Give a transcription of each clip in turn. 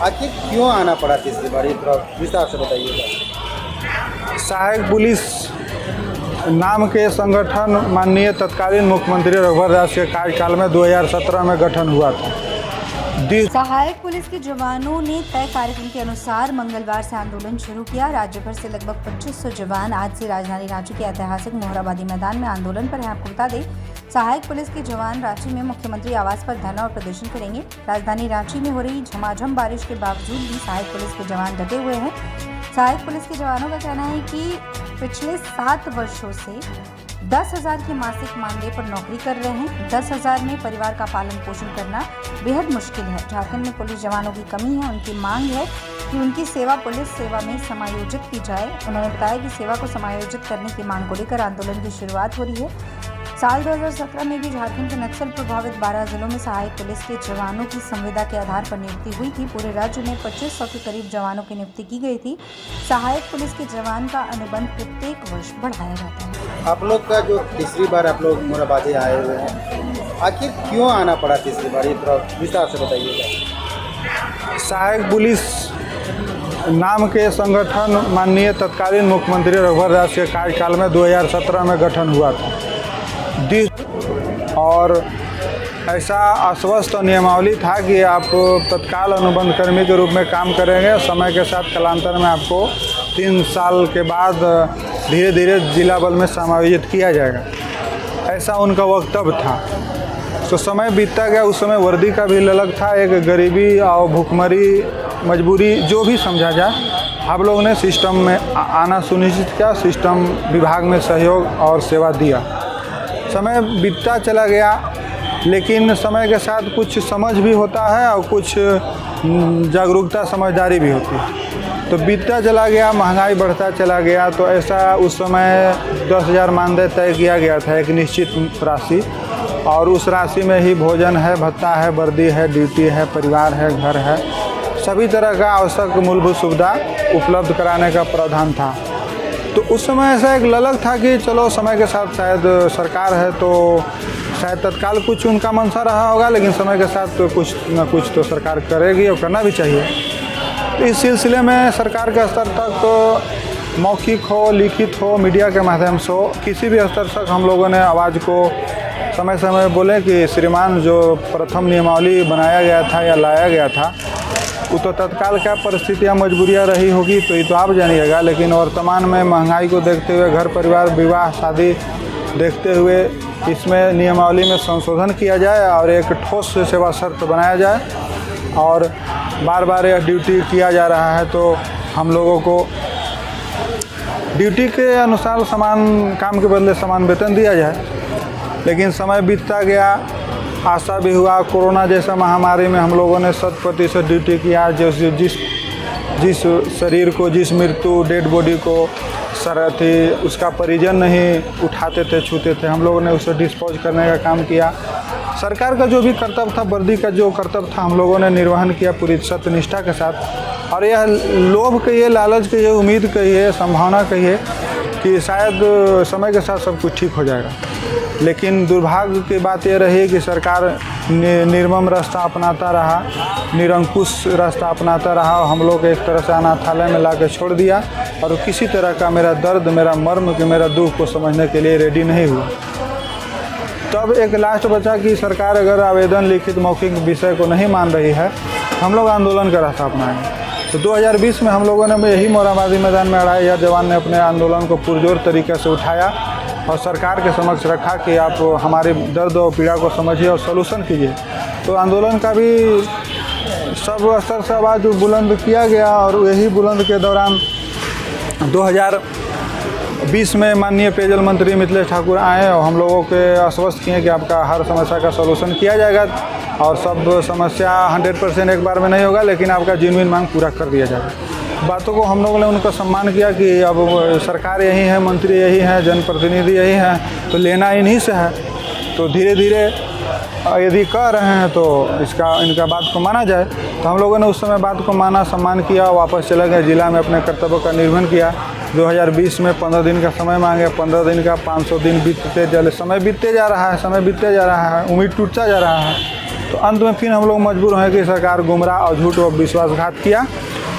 आखिर क्यों आना पड़ा तीसरी बार, ये थोड़ा विस्तार से बताइएगा। सहायक पुलिस नाम के संगठन माननीय तत्कालीन मुख्यमंत्री रघुवर दास के कार्यकाल में 2017 में गठन हुआ था। सहायक पुलिस के जवानों ने तय कार्यक्रम के अनुसार मंगलवार से आंदोलन शुरू किया। राज्य भर से लगभग 2500 जवान आज से राजधानी रांची के ऐतिहासिक मोहराबादी मैदान में आंदोलन पर हैं। आपको बता दें, सहायक पुलिस के जवान रांची में मुख्यमंत्री आवास पर धरना और प्रदर्शन करेंगे। राजधानी रांची में हो रही झमाझम बारिश के बावजूद भी सहायक पुलिस के जवान डटे हुए हैं। सहायक पुलिस के जवानों का कहना है कि पिछले 7 वर्षों से 10,000 के मासिक मानदेय पर नौकरी कर रहे हैं। 10,000 में परिवार का पालन पोषण करना बेहद मुश्किल है। झारखंड में पुलिस जवानों की कमी है। उनकी मांग है कि उनकी सेवा पुलिस सेवा में समायोजित की जाए। उन्होंने बताया कि सेवा को समायोजित करने की मांग को लेकर आंदोलन की शुरुआत हो रही है। साल 2017 में भी झारखंड के नक्सल प्रभावित 12 जिलों में सहायक पुलिस के जवानों की संविदा के आधार पर नियुक्ति हुई थी। पूरे राज्य में 2500 के करीब जवानों की नियुक्ति की गई थी। सहायक पुलिस के जवान का अनुबंध प्रत्येक वर्ष बढ़ाया जाता है। आप लोग का जो तीसरी बार आप लोग मोहराबादी आए हुए हैं, आखिर क्यों आना पड़ा तीसरी बार, ये थोड़ा विस्तार से बताइएगा। सहायक पुलिस नाम के संगठन माननीय तत्कालीन मुख्यमंत्री रघुवर दास के कार्यकाल में 2017 में गठन हुआ था। और ऐसा आश्वस्त नियमावली था कि आप तत्काल अनुबंध कर्मी के रूप में काम करेंगे। समय के साथ कालांतर में आपको 3 साल के बाद धीरे धीरे जिला बल में समायोजित किया जाएगा, ऐसा उनका वक्तव्य था। तो समय बीतता गया, उस समय वर्दी का भी ललक था। एक गरीबी और भूखमरी मजबूरी जो भी समझा जाए, आप लोगों ने सिस्टम में आना सुनिश्चित किया। सिस्टम विभाग में सहयोग और सेवा दिया। समय बीतता चला गया, लेकिन समय के साथ कुछ समझ भी होता है और कुछ जागरूकता समझदारी भी होती है। तो बीतता चला गया, महंगाई बढ़ता चला गया। तो ऐसा उस समय 10,000 मानदेय तय किया गया था, एक निश्चित राशि, और उस राशि में ही भोजन है, भत्ता है, वर्दी है, ड्यूटी है, परिवार है, घर है, सभी तरह का आवश्यक मूलभूत सुविधा उपलब्ध कराने का प्रावधान था। तो उस समय ऐसा एक ललक था कि चलो समय के साथ शायद सरकार है तो शायद तत्काल कुछ उनका मंशा रहा होगा, लेकिन समय के साथ तो कुछ न कुछ तो सरकार करेगी और करना भी चाहिए। तो इस सिलसिले में सरकार के स्तर तक मौखिक हो, लिखित हो, मीडिया के माध्यम से हो, किसी भी स्तर तक हम लोगों ने आवाज़ को समय समय बोले कि श्रीमान जो प्रथम नियमावली बनाया गया था या लाया गया था, वो तो तत्काल क्या परिस्थितियाँ मजबूरियाँ रही होगी तो ये तो आप जानिएगा, लेकिन वर्तमान में महंगाई को देखते हुए, घर परिवार, विवाह शादी देखते हुए इसमें नियमावली में संशोधन किया जाए और एक ठोस सेवा शर्त बनाया जाए। और बार बार यह ड्यूटी किया जा रहा है तो हम लोगों को ड्यूटी के अनुसार समान काम के बदले समान वेतन दिया जाए। लेकिन समय बीतता गया, आशा भी हुआ। कोरोना जैसा महामारी में हम लोगों ने 100% ड्यूटी किया। जिस शरीर को, जिस मृत्यु डेड बॉडी को उसका परिजन नहीं उठाते थे, छूते थे, हम लोगों ने उसे डिस्पोज करने का काम किया। सरकार का जो भी कर्तव्य था, वर्दी का जो कर्तव्य था, हम लोगों ने निर्वहन किया पूरी सत्यनिष्ठा के साथ। और यह लोभ कहिए, लालच कहिए, उम्मीद कहिए, संभावना कहिए कि शायद समय के साथ सब कुछ ठीक हो जाएगा। लेकिन दुर्भाग्य की बात यह रही कि सरकार निर्मम रास्ता अपनाता रहा, निरंकुश रास्ता अपनाता रहा और हम लोग एक तरह से अनाथालय में ला के छोड़ दिया। और किसी तरह का मेरा दर्द, मेरा मर्म, मेरा दुख को समझने के लिए रेडी नहीं हुआ। तब एक लास्ट बचा कि सरकार अगर आवेदन, लिखित, मौखिक विषय को नहीं मान रही है, हम लोग आंदोलन का रास्ता अपनाएंगे। तो 2020 में हम लोगों ने यही मोहराबादी मैदान में 2,500 जवान ने अपने आंदोलन को पुरजोर तरीके से उठाया और सरकार के समक्ष रखा कि आप हमारे दर्द और पीड़ा को समझिए और सलूशन कीजिए। तो आंदोलन का भी सब स्तर से आवाज़ बुलंद किया गया। और यही बुलंद के दौरान 2020 में माननीय पेयजल मंत्री मिथिलेश ठाकुर आए और हम लोगों के आश्वस्त किए कि आपका हर समस्या का सलूशन किया जाएगा और सब समस्या 100% एक बार में नहीं होगा, लेकिन आपका जेन्युइन मांग पूरा कर दिया जाएगा। बातों को हम लोगों ने उनका सम्मान किया कि अब सरकार यही है, मंत्री यही हैं, जनप्रतिनिधि यही हैं, तो लेना इन्हीं से है। तो धीरे धीरे यदि कह रहे हैं तो इनका बात को माना जाए। तो हम लोगों ने उस समय बात को माना, सम्मान किया, वापस चले गए जिला में, अपने कर्तव्यों का निर्वहन किया। 2020 में 15 दिन का समय मांगे, 15 दिन का 500 दिन बीतते चले। समय बीतते जा रहा है, समय बीतते जा रहा है, उम्मीद टूटता जा रहा है। तो अंत में फिर हम लोग मजबूर हैं कि सरकार गुमराह और झूठ और विश्वासघात किया।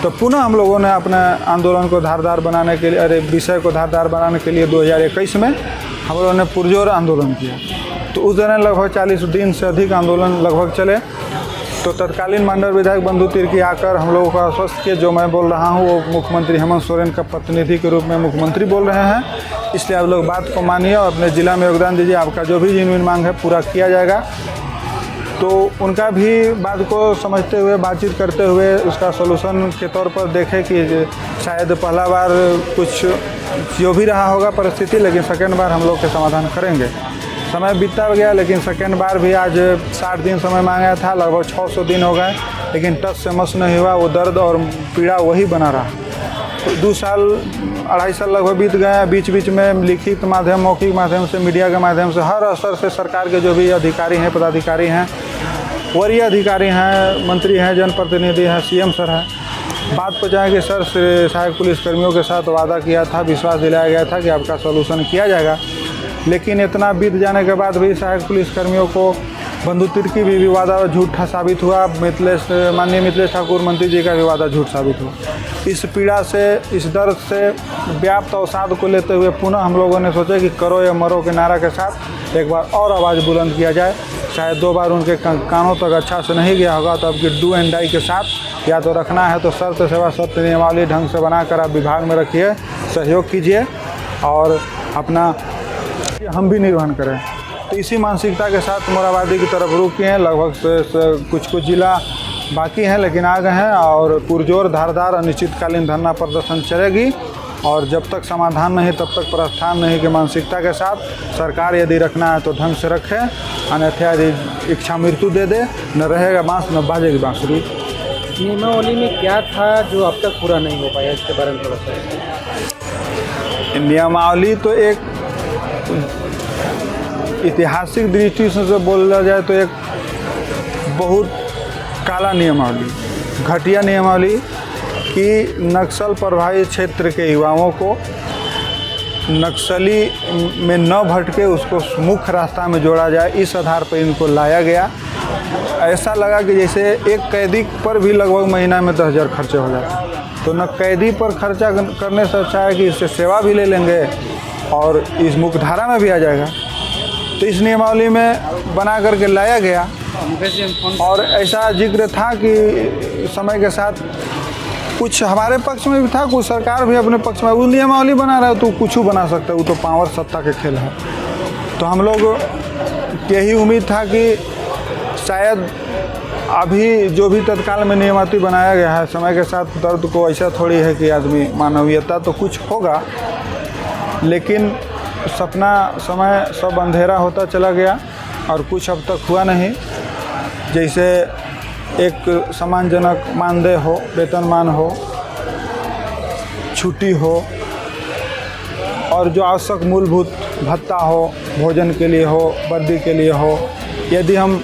तो पुनः हम लोगों ने अपने आंदोलन को धारदार बनाने के लिए विषय को धारदार बनाने के लिए 2021 में हम लोगों ने पुरजोर आंदोलन किया। तो उस दौरान लगभग 40 दिन से अधिक आंदोलन लगभग चले। तो तत्कालीन मंडल विधायक बंधु तिर्की आकर हम लोगों को आश्वस्त किए, जो मैं बोल रहा हूँ वो मुख्यमंत्री हेमंत सोरेन का प्रतिनिधि के रूप में मुख्यमंत्री बोल रहे हैं, इसलिए आप लोग बात को मानिए और अपने ज़िला में योगदान दीजिए, आपका जो भी जेन्युइन मांग है पूरा किया जाएगा। तो उनका भी बात को समझते हुए बातचीत करते हुए उसका सॉल्यूशन के तौर पर देखें कि शायद पहला बार कुछ जो भी रहा होगा परिस्थिति, लेकिन सेकेंड बार हम लोग के समाधान करेंगे। समय बीतता गया, लेकिन सेकेंड बार भी आज 60 दिन समय मांगा था, लगभग 600 दिन हो गए, लेकिन टस से मस नहीं हुआ। वो दर्द और पीड़ा वही बना रहा। तो 2 साल 2.5 साल लगभग बीत गए। बीच बीच में लिखित माध्यम, मौखिक माध्यम से, मीडिया के माध्यम से हर स्तर से सरकार के जो भी अधिकारी हैं, पदाधिकारी हैं, वरीय अधिकारी हैं, मंत्री हैं, जनप्रतिनिधि हैं, सीएम सर हैं, बात पहुँचाएँ कि सर से सहायक पुलिसकर्मियों के साथ वादा किया था, विश्वास दिलाया गया था कि आपका सॉल्यूशन किया जाएगा। लेकिन इतना बीत जाने के बाद भी सहायक पुलिसकर्मियों को बंधु तिर्की भी वादा झूठा साबित हुआ। माननीय मिथिलेश ठाकुर मंत्री जी का भी वादा झूठ साबित हुआ। इस पीड़ा से, इस दर्द से व्याप्त अवसाद को लेते हुए पुनः हम लोगों ने सोचा कि करो या मरो के नारा के साथ एक बार और आवाज़ बुलंद किया जाए। शायद 2 बार उनके कानों तक अच्छा से नहीं गया होगा, तो अब कि डू एंड डाई के साथ या तो रखना है तो शर्त सेवा सत्य नियमावली ढंग से बनाकर आप विभाग में रखिए, सहयोग कीजिए और अपना हम भी निर्वहन करें। तो इसी मानसिकता के साथ मोराबादी की तरफ रुख किए हैं। लगभग से कुछ जिला बाकी हैं, लेकिन आ गए हैं और पुरजोर धारदार अनिश्चितकालीन धरना प्रदर्शन चलेगी। और जब तक समाधान नहीं तब तक प्रस्थान नहीं की मानसिकता के साथ सरकार यदि रखना है तो ढंग से रखे, अन्यथा यदि इच्छा मृत्यु दे दे, न रहेगा बाँस न बाजेगी बाँसुरी। नियमावली में क्या था जो अब तक पूरा नहीं हो पाया, इसके बारे में थोड़ा सा। नियमावली तो एक ऐतिहासिक दृष्टि से बोला जाए तो एक बहुत काला नियमावली, घटिया नियमावली कि नक्सल प्रभावित क्षेत्र के युवाओं को नक्सली में न भटके उसको मुख्य रास्ता में जोड़ा जाए, इस आधार पर इनको लाया गया। ऐसा लगा कि जैसे एक कैदी पर भी लगभग महीना में 10,000 खर्चे हो जाते। तो न कैदी पर खर्चा करने से अच्छा है कि इससे सेवा भी ले लेंगे और इस मुख्यधारा में भी आ जाएगा। तो इस नियमावली में बना करके लाया गया और ऐसा जिक्र था कि समय के साथ कुछ हमारे पक्ष में भी था, कुछ सरकार भी अपने पक्ष में। वो नियमावली बना रहा है तो कुछ बना सकता है, वो तो पावर सत्ता के खेल है। तो हम लोग यही उम्मीद था कि शायद अभी जो भी तत्काल में नियमावली बनाया गया है, समय के साथ दर्द को ऐसा थोड़ी है कि आदमी मानवीयता तो कुछ होगा, लेकिन सपना समय सब अंधेरा होता चला गया और कुछ अब तक हुआ नहीं। जैसे एक सम्मानजनक मानदेय हो, वेतनमान हो, छुट्टी हो और जो आवश्यक मूलभूत भत्ता हो, भोजन के लिए हो, वर्दी के लिए हो। यदि हम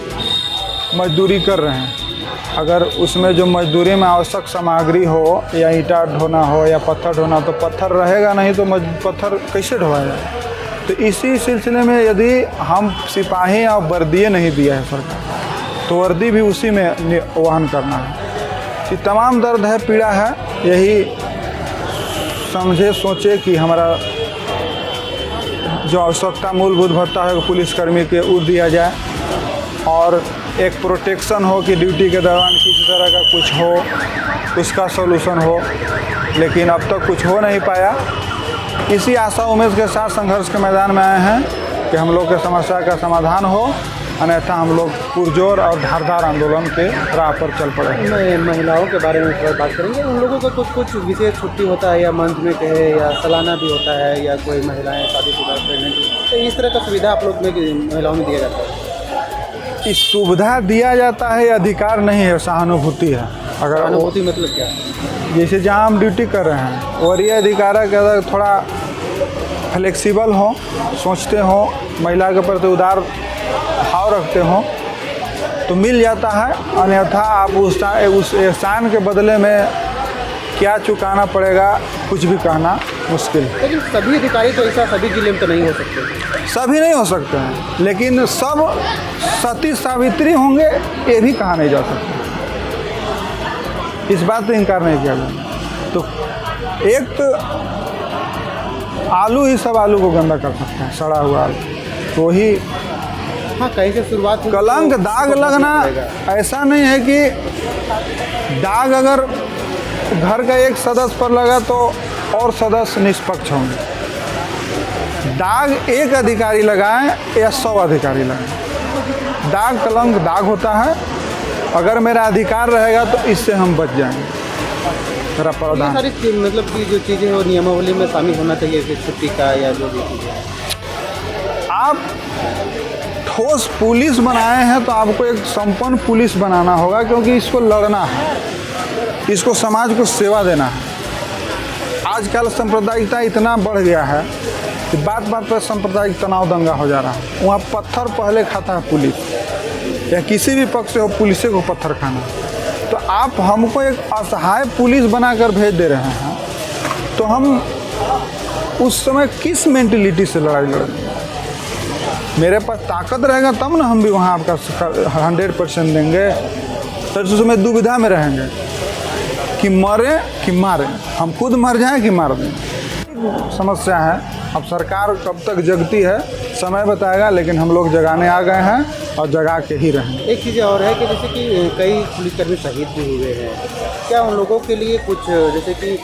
मजदूरी कर रहे हैं, अगर उसमें जो मजदूरी में आवश्यक सामग्री हो या ईंटा ढोना हो या पत्थर ढोना, तो पत्थर रहेगा नहीं तो पत्थर कैसे ढोएगा। तो इसी सिलसिले में यदि हम सिपाही और वर्दी नहीं दिया है सरकार, तो वर्दी भी उसी में वहन करना है। ये तमाम दर्द है, पीड़ा है। यही समझे सोचे कि हमारा जो आवश्यकता मूलभूत भत्ता है पुलिसकर्मी के वो दिया जाए और एक प्रोटेक्शन हो कि ड्यूटी के दौरान किसी तरह का कुछ हो, उसका सॉल्यूशन हो। लेकिन अब तक कुछ हो नहीं पाया। इसी आशा उम्मीद के साथ संघर्ष के मैदान में आए हैं कि हम लोग के समस्या का समाधान हो, अन्यथा हम लोग पुरजोर और धारदार आंदोलन के राह पर चल पड़े। महिलाओं के बारे में थोड़ा बात करेंगे। उन लोगों का कुछ विशेष छुट्टी होता है या मंथ में कहे या सालाना भी होता है, या कोई महिलाएं शादीशुदा प्रेगनेंट, तो इस तरह का सुविधा आप लोग में महिलाओं में दिया जाता है? इस सुविधा दिया जाता है, अधिकार नहीं है, सहानुभूति है। अगर सहानुभूति मतलब क्या? जैसे जहाँ हम ड्यूटी कर रहे हैं, वरीय अधिकारी के अगर थोड़ा फ्लेक्सिबल हो, सोचते हो, महिला के प्रति उदार भाव रखते हो तो मिल जाता है। अन्यथा आप उस एहसान के बदले में क्या चुकाना पड़ेगा कुछ भी कहना मुश्किल है। लेकिन सभी अधिकारी तो ऐसा सभी जिले में तो नहीं हो सकते। सभी नहीं हो सकते हैं, लेकिन सब सती सावित्री होंगे ये भी कहा नहीं जा सकता। इस बात पर इनकार नहीं किया जाए। तो एक आलू ही सब आलू को गंदा कर सकता है, सड़ा हुआ आलू। तो ही हाँ, कहीं से शुरुआत हुई, कलंक तो दाग उसको लगना पड़ेगा। ऐसा नहीं है कि दाग अगर घर का एक सदस्य पर लगा तो और सदस्य निष्पक्ष होंगे। दाग एक अधिकारी लगाए या 100 अधिकारी लगाए, दाग कलंक दाग होता है। अगर मेरा अधिकार रहेगा तो इससे हम बच जाएंगे। मेरा ये प्रावधान सारी मतलब कि जो चीज़ें वो नियमावली में शामिल होना चाहिए, कि छुट्टी का या जो भी चीज़ें। आप ठोस पुलिस बनाए हैं तो आपको एक संपन्न पुलिस बनाना होगा, क्योंकि इसको लड़ना है, इसको समाज को सेवा देना है। आजकल सांप्रदायिकता इतना बढ़ गया है कि बात बात पर सांप्रदायिक तनाव दंगा हो जा रहा है। वहाँ पत्थर पहले खाता है पुलिस, या किसी भी पक्ष से हो पुलिस को पत्थर खाना। तो आप हमको एक असहाय पुलिस बनाकर भेज दे रहे हैं, तो हम उस समय किस मेंटलिटी से लड़ाई लड़ेंगे? मेरे पास ताकत रहेगा तब ना हम भी वहाँ आपका 100% देंगे। तो उस समय दुविधा में रहेंगे कि मरे कि मारें, हम खुद मर जाएं कि मार दें। समस्या है। अब सरकार कब तक जगती है समय बताएगा, लेकिन हम लोग जगाने आ गए हैं और जगा के ही रहेंगे। एक चीज़ और है कि जैसे कि कई पुलिसकर्मी शहीद भी हुए हैं, क्या उन लोगों के लिए कुछ, जैसे कि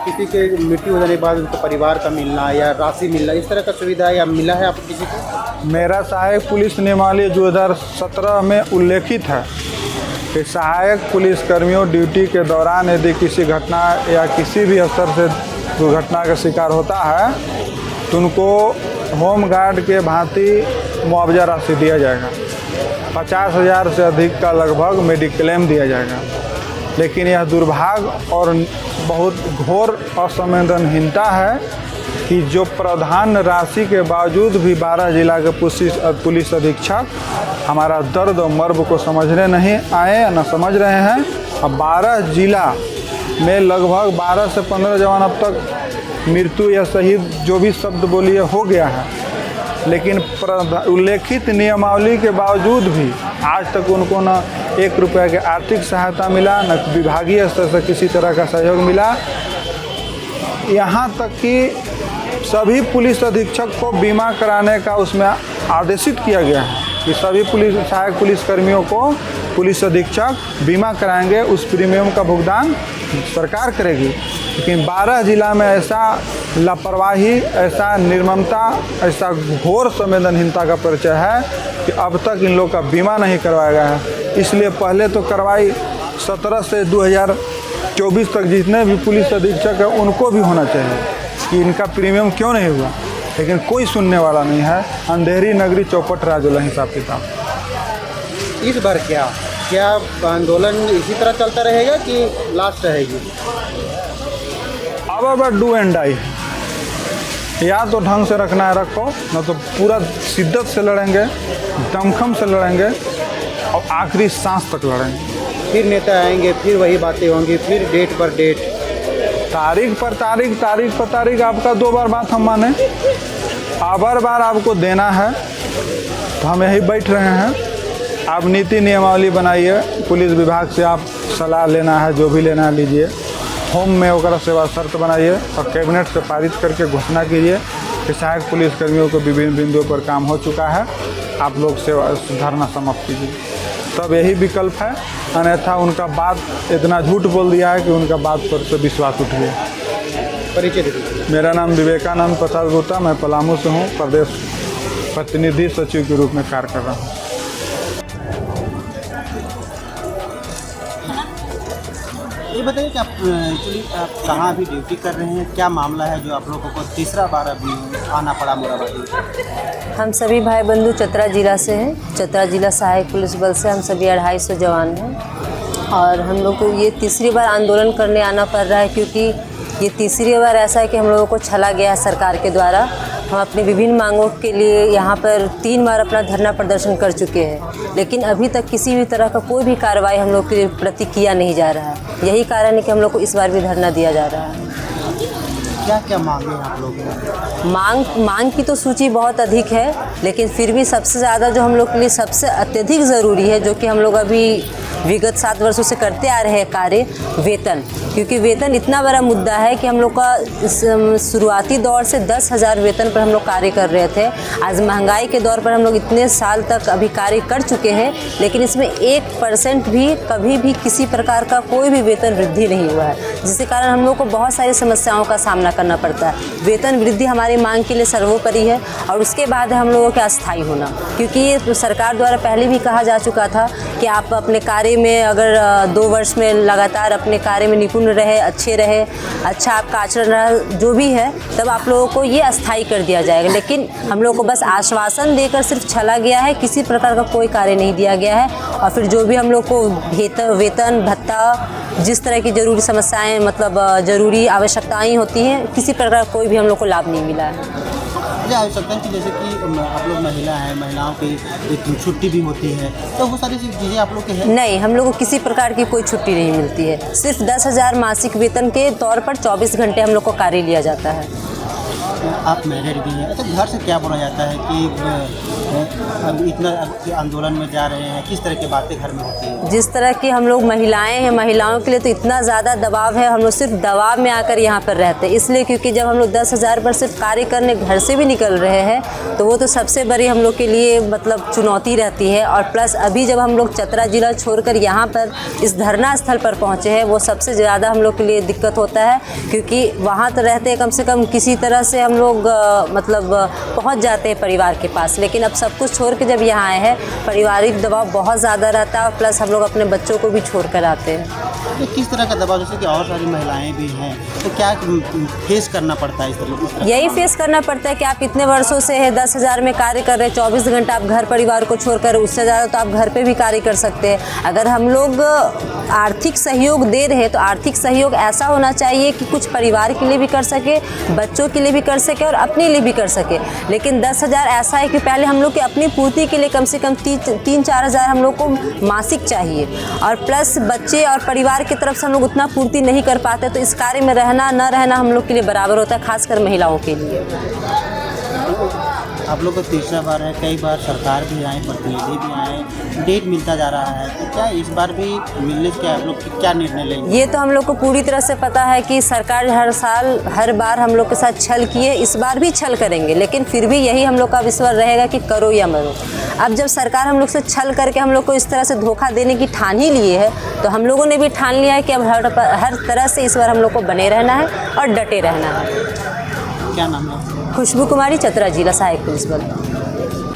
किसी के मृत्यु हो जाने के बाद उनके परिवार का मिलना या राशि मिलना, इस तरह का सुविधा या मिला है आपको किसी को? मेरा सहायक पुलिस नियमावली 2017 में उल्लेखित है कि सहायक पुलिसकर्मियों ड्यूटी के दौरान यदि किसी घटना या किसी भी स्तर से दुर्घटना का शिकार होता है तो उनको होमगार्ड के भांति मुआवजा राशि दिया जाएगा। 50,000 से अधिक का लगभग मेडिक्लेम दिया जाएगा। लेकिन यह दुर्भाग्य और बहुत घोर असंवेदनहीनता है कि जो प्रावधान राशि के बावजूद भी 12 जिला के पुलिस अधीक्षक हमारा दर्द और मर्म को समझने नहीं आए, न समझ रहे हैं। अब 12 जिला में लगभग 12 से 15 जवान अब तक मृत्यु या शहीद जो भी शब्द बोलिए हो गया है, लेकिन उल्लेखित नियमावली के बावजूद भी आज तक उनको न 1 रुपये के आर्थिक सहायता मिला, न विभागीय स्तर से किसी तरह का सहयोग मिला। यहाँ तक कि सभी पुलिस अधीक्षक को बीमा कराने का उसमें आदेशित किया गया है कि सभी सहायक पुलिसकर्मियों को पुलिस अधीक्षक बीमा कराएंगे, उस प्रीमियम का भुगतान सरकार करेगी। लेकिन 12 जिला में ऐसा लापरवाही, ऐसा निर्ममता, ऐसा घोर संवेदनहीनता का परिचय है कि अब तक इन लोग का बीमा नहीं करवाया गया है। इसलिए पहले तो कार्रवाई 17 से 2024 तक जितने भी पुलिस अधीक्षक हैं उनको भी होना चाहिए कि इनका प्रीमियम क्यों नहीं हुआ, लेकिन कोई सुनने वाला नहीं है। अंधेरी नगरी चौपट राजोला हिसाब किताब। इस बार क्या आंदोलन इसी तरह चलता रहेगा कि लास्ट रहेगी? अब डू एंड डाई, या तो ढंग से रखना है रखो, न तो पूरा शिद्दत से लड़ेंगे, दमखम से लड़ेंगे और आखिरी सांस तक लड़ेंगे। फिर नेता आएंगे, फिर वही बातें होंगी, फिर डेट पर डेट, तारीख पर तारीख, तारीख पर तारीख। आपका 2 बार बात हम माने, बार बार आपको देना है तो हम यही बैठ रहे हैं। आप नीति नियमावली बनाइए, पुलिस विभाग से आप सलाह लेना है, जो भी लेना है लीजिए। होम में होकर सेवा शर्त बनाइए और कैबिनेट से पारित करके घोषणा कीजिए कि सहायक पुलिसकर्मियों को विभिन्न बिंदुओं पर काम हो चुका है, आप लोग सेवा धरना समाप्त कीजिए। तब यही विकल्प है, अन्यथा उनका बात इतना झूठ बोल दिया है कि उनका बात पर से विश्वास उठ गया। परिचय दे दीजिए। मेरा नाम विवेकानंद प्रसाद गुप्ता, मैं पलामू से हूँ, प्रदेश प्रतिनिधि सचिव के रूप में कार्य कर रहा हूँ। ये बताइए कि आप एक्चुअली आप कहाँ अभी ड्यूटी कर रहे हैं, क्या मामला है जो आप लोगों को तीसरा बार अभी आना पड़ा मोराबादी? हम सभी भाई बंधु चतरा जिला से हैं। चतरा जिला सहायक पुलिस बल से हम सभी 250 जवान हैं और हम लोग को ये तीसरी बार आंदोलन करने आना पड़ रहा है, क्योंकि ये तीसरी बार ऐसा है कि हम लोगों को छला गया है सरकार के द्वारा। हम अपनी विभिन्न मांगों के लिए यहाँ पर 3 बार अपना धरना प्रदर्शन कर चुके हैं, लेकिन अभी तक किसी भी तरह का कोई भी कार्रवाई हम लोग के प्रति किया नहीं जा रहा है। यही कारण है कि हम लोग को इस बार भी धरना दिया जा रहा है। क्या क्या मांगे हैं आप लोगों की? मांग की तो सूची बहुत अधिक है, लेकिन फिर भी सबसे ज़्यादा जो हम लोग के लिए सबसे अत्यधिक ज़रूरी है, जो कि हम लोग अभी विगत 7 वर्षों से करते आ रहे हैं कार्य, वेतन। क्योंकि वेतन इतना बड़ा मुद्दा है कि हम लोग का इस शुरुआती दौर से 10,000 वेतन पर हम लोग कार्य कर रहे थे। आज महंगाई के दौर पर हम लोग इतने साल तक अभी कार्य कर चुके हैं, लेकिन इसमें 1% भी कभी भी किसी प्रकार का कोई भी वेतन वृद्धि नहीं हुआ है, जिसके कारण हम लोग को बहुत सारी समस्याओं का सामना करना पड़ता है। वेतन वृद्धि हमारी मांग के लिए सर्वोपरि है, और उसके बाद है हम लोगों का अस्थायी होना। क्योंकि ये तो सरकार द्वारा पहले भी कहा जा चुका था कि आप अपने कार्य में अगर 2 वर्ष में लगातार अपने कार्य में निपुण रहे, अच्छे रहे, अच्छा आपका आचरण रहा, जो भी है, तब आप लोगों को ये अस्थायी कर दिया जाएगा। लेकिन हम लोग को बस आश्वासन देकर सिर्फ चला गया है, किसी प्रकार का कोई कार्य नहीं दिया गया है। और फिर जो भी हम लोग को वेतन भत्ता, जिस तरह की ज़रूरी समस्याएं, मतलब ज़रूरी आवश्यकताएं होती हैं, किसी प्रकार कोई भी हम लोग को लाभ नहीं मिला है। मुझे आवश्यकता है कि जैसे कि आप लोग महिला हैं, महिलाओं की एक छुट्टी भी होती है, तो वो सारी चीज़ें आप लोग के हैं? नहीं, हम लोग को किसी प्रकार की कोई छुट्टी नहीं मिलती है। सिर्फ 10,000 मासिक वेतन के तौर पर 24 घंटे हम लोग को कार्य लिया जाता है। आप मैरिड भी हैं, अच्छा घर से क्या बोला जाता है कि अब इतना आंदोलन में जा रहे हैं, किस तरह की बातें घर में होती हैं? जिस तरह की हम लोग महिलाएं हैं, महिलाओं के लिए तो इतना ज़्यादा दबाव है, हम लोग सिर्फ दबाव में आकर यहाँ पर रहते हैं। इसलिए क्योंकि जब हम लोग 10,000 पर सिर्फ कार्य करने घर से भी निकल रहे हैं, तो वो तो सबसे बड़ी हम लोग के लिए मतलब चुनौती रहती है। और प्लस अभी जब हम लोग चतरा जिला छोड़कर यहाँ पर इस धरना स्थल पर पहुँचे हैं, वो सबसे ज़्यादा हम लोग के लिए दिक्कत होता है। क्योंकि वहाँ तो रहते कम से कम किसी तरह से हम लोग मतलब पहुँच जाते हैं परिवार के पास, लेकिन अब सब कुछ छोड़ के जब यहाँ आए हैं, पारिवारिक दबाव बहुत ज़्यादा रहता है। प्लस हम लोग अपने बच्चों को भी छोड़ कर आते हैं। तो किस तरह का दबाव, जैसे कि और सारी महिलाएं भी हैं, तो क्या फेस करना पड़ता है इस तरह? यही फेस करना पड़ता है कि आप इतने वर्षों से है 10,000 में कार्य कर रहे हैं, 24 घंटा आप घर परिवार को छोड़कर, उससे ज़्यादा तो आप घर पे भी कार्य कर सकते हैं। अगर हम लोग आर्थिक सहयोग दे रहे हैं, तो आर्थिक सहयोग ऐसा होना चाहिए कि कुछ परिवार के लिए भी कर सके, बच्चों के लिए भी कर सके और अपने लिए भी कर सके। लेकिन 10,000 ऐसा है कि पहले हम लोग की अपनी पूर्ति के लिए कम से कम 3-4 हज़ार हम लोग को मासिक चाहिए, और प्लस बच्चे और परिवार की तरफ से हम लोग उतना पूर्ति नहीं कर पाते। तो इस कार्य में रहना न रहना हम लोग के लिए बराबर होता है, खासकर महिलाओं के लिए। आप लोग को तीसरा बार है, कई बार सरकार भी आए, प्रतिनिधि भी आए, डेट मिलता जा रहा है, तो क्या इस बार भी मिलने से क्या आप लोग क्या निर्णय लेंगे? ये तो हम लोग को पूरी तरह से पता है कि सरकार हर साल हर बार हम लोग के साथ छल किए, इस बार भी छल करेंगे। लेकिन फिर भी यही हम लोग का विश्वास रहेगा कि करो या मरो। अब जब सरकार हम लोग से छल करके हम लोग को इस तरह से धोखा देने की ठान ही लिए है, तो हम लोगों ने भी ठान लिया है कि अब हर तरह से इस बार हम लोग को बने रहना है और डटे रहना है। क्या नाम है? खुशबू कुमारी, चतरा जिला सहायक पुलिस बल।